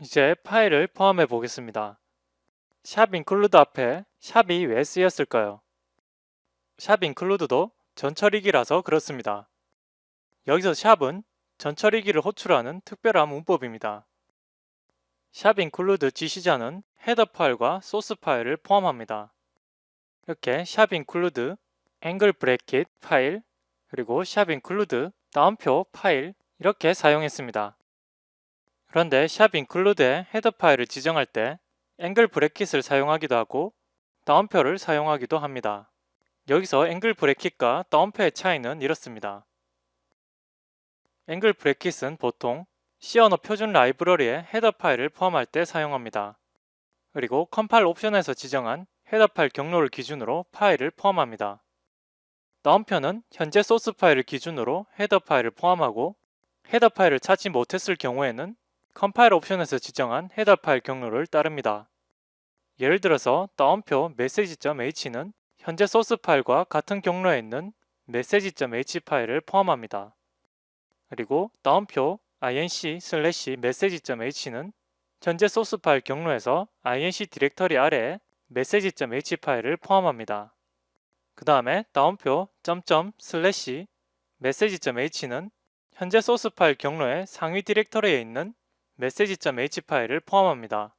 이제 파일을 포함해 보겠습니다. 샵 include 앞에 샵이 왜 쓰였을까요? 샵 include도 전처리기라서 그렇습니다. 여기서 샵은 전처리기를 호출하는 특별한 문법입니다. 샵 include 지시자는 헤더 파일과 소스 파일을 포함합니다. 이렇게 샵 include 앵글 브래킷 파일 그리고 샵 include 다운표 파일 이렇게 사용했습니다. 그런데 샵 include의 헤더 파일을 지정할 때 앵글 브래킷을 사용하기도 하고 다운표를 사용하기도 합니다. 여기서 앵글 브래킷과 다운표의 차이는 이렇습니다. 앵글 브래킷은 보통 C 언어 표준 라이브러리의 헤더 파일을 포함할 때 사용합니다. 그리고 컴파일 옵션에서 지정한 헤더 파일 경로를 기준으로 파일을 포함합니다. 다운표는 현재 소스 파일을 기준으로 헤더 파일을 포함하고 헤더 파일을 찾지 못했을 경우에는 컴파일 옵션에서 지정한 헤더 파일 경로를 따릅니다. 예를 들어서 다운표 message.h는 현재 소스 파일과 같은 경로에 있는 message.h 파일을 포함합니다. 그리고 다운표 inc/message.h는 현재 소스 파일 경로에서 inc 디렉터리 아래에 message.h 파일을 포함합니다. 그 다음에 다운표 ./message.h는 현재 소스 파일 경로의 상위 디렉터리에 있는 message.h 파일을 포함합니다.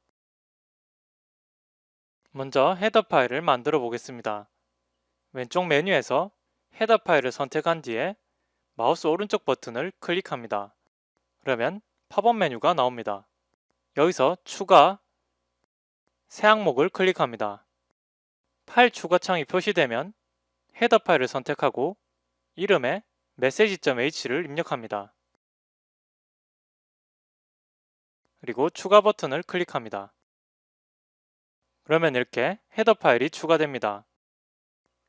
먼저 헤더 파일을 만들어 보겠습니다. 왼쪽 메뉴에서 헤더 파일을 선택한 뒤에 마우스 오른쪽 버튼을 클릭합니다. 그러면 팝업 메뉴가 나옵니다. 여기서 추가, 새 항목을 클릭합니다. 파일 추가 창이 표시되면 헤더 파일을 선택하고 이름에 message.h를 입력합니다. 그리고 추가 버튼을 클릭합니다. 그러면 이렇게 헤더 파일이 추가됩니다.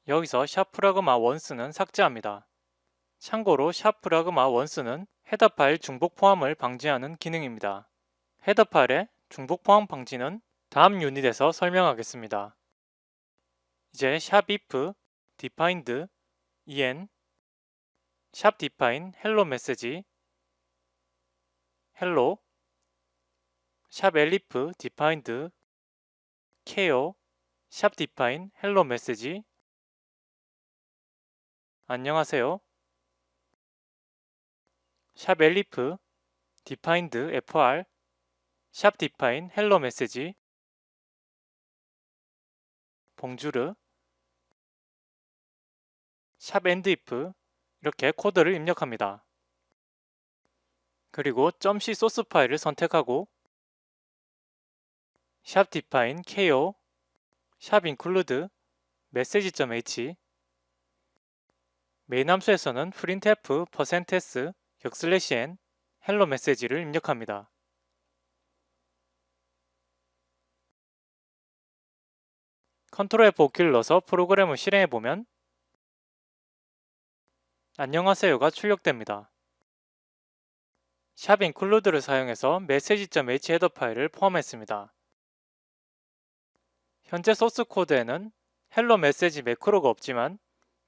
여기서 샵프라그마 원스는 삭제합니다. 참고로 샵프라그마 원스는 헤더 파일 중복 포함을 방지하는 기능입니다. 헤더 파일의 중복 포함 방지는 다음 유닛에서 설명하겠습니다. 이제 샵 if defined en 샵 define hello message hello 샵 elif defined care 샵 define hello message 안녕하세요 샵 elif defined fr 샵 define hello message 봉주르 샵 endif 이렇게 코드를 입력합니다. 그리고 .c 소스 파일을 선택하고 샵 define ko 샵 include message.h 메인 함수에서는 printf %s 격슬래시_n hello message를 입력합니다. 컨트롤 F5키를 넣어서 프로그램을 실행해보면 안녕하세요가 출력됩니다. 샵 include를 사용해서 message.h 헤더 파일을 포함했습니다. 현재 소스 코드에는 헬로 메시지 매크로가 없지만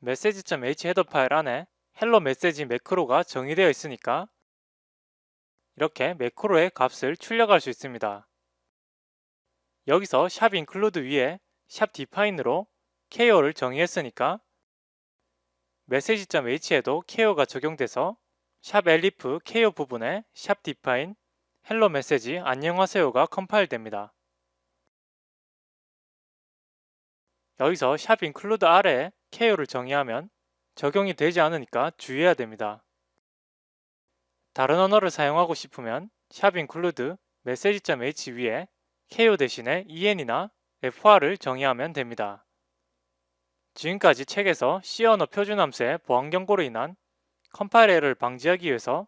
message.h 헤더 파일 안에 헬로 메시지 매크로가 정의되어 있으니까 이렇게 매크로의 값을 출력할 수 있습니다. 여기서 샵 include 위에 샵 define으로 care를 정의했으니까 message.h에도 care가 적용돼서 샵 elif care 부분에 샵 define hello message 안녕하세요가 컴파일 됩니다. 여기서 샵 include 아래에 care를 정의하면 적용이 되지 않으니까 주의해야 됩니다. 다른 언어를 사용하고 싶으면 샵 include message.h 위에 care 대신에 en이나 fr를 정의하면 됩니다. 지금까지 책에서 C 언어 표준 함수의 보안 경고로 인한 컴파일 에러를 방지하기 위해서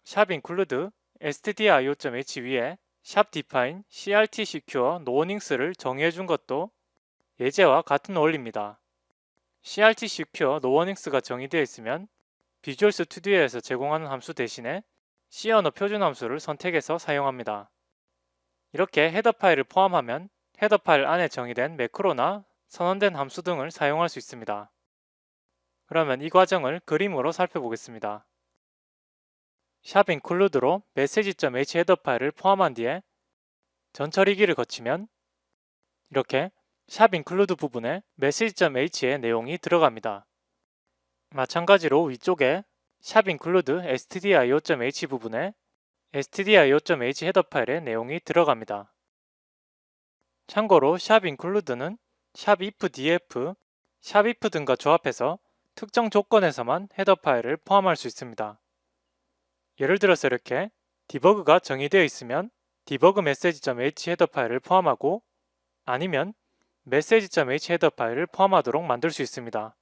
샵 include stdio.h 위에 샵 define crt secure no warnings를 정의해 준 것도 예제와 같은 원리입니다. crt secure no warnings가 정의되어 있으면 비주얼 스튜디오에서 제공하는 함수 대신에 C 언어 표준 함수를 선택해서 사용합니다. 이렇게 헤더 파일을 포함하면 헤더 파일 안에 정의된 매크로나 선언된 함수 등을 사용할 수 있습니다. 그러면 이 과정을 그림으로 살펴보겠습니다. 샵 include로 message.h 헤더 파일을 포함한 뒤에 전처리기를 거치면 이렇게 샵 include 부분에 message.h의 내용이 들어갑니다. 마찬가지로 위쪽에 샵 include stdio.h 부분에 stdio.h 헤더 파일의 내용이 들어갑니다. 참고로 샵 include는 샵 if df, 샵 if 등과 조합해서 특정 조건에서만 헤더 파일을 포함할 수 있습니다. 예를 들어서 이렇게 디버그가 정의되어 있으면 debug message.h 헤더 파일을 포함하고 아니면 message.h 헤더 파일을 포함하도록 만들 수 있습니다.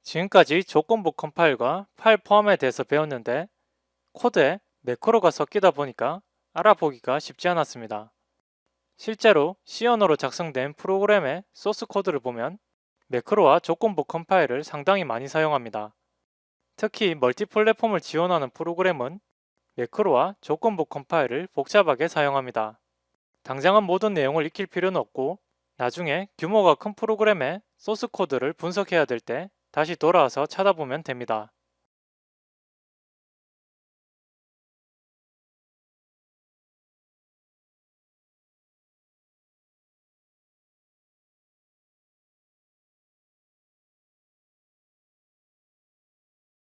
지금까지 조건부 컴파일과 파일 포함에 대해서 배웠는데 코드에 매크로가 섞이다 보니까 알아보기가 쉽지 않았습니다. 실제로 C 언어로 작성된 프로그램의 소스 코드를 보면 매크로와 조건부 컴파일을 상당히 많이 사용합니다. 특히 멀티플랫폼을 지원하는 프로그램은 매크로와 조건부 컴파일을 복잡하게 사용합니다. 당장은 모든 내용을 익힐 필요는 없고 나중에 규모가 큰 프로그램의 소스 코드를 분석해야 될 때 다시 돌아와서 찾아보면 됩니다.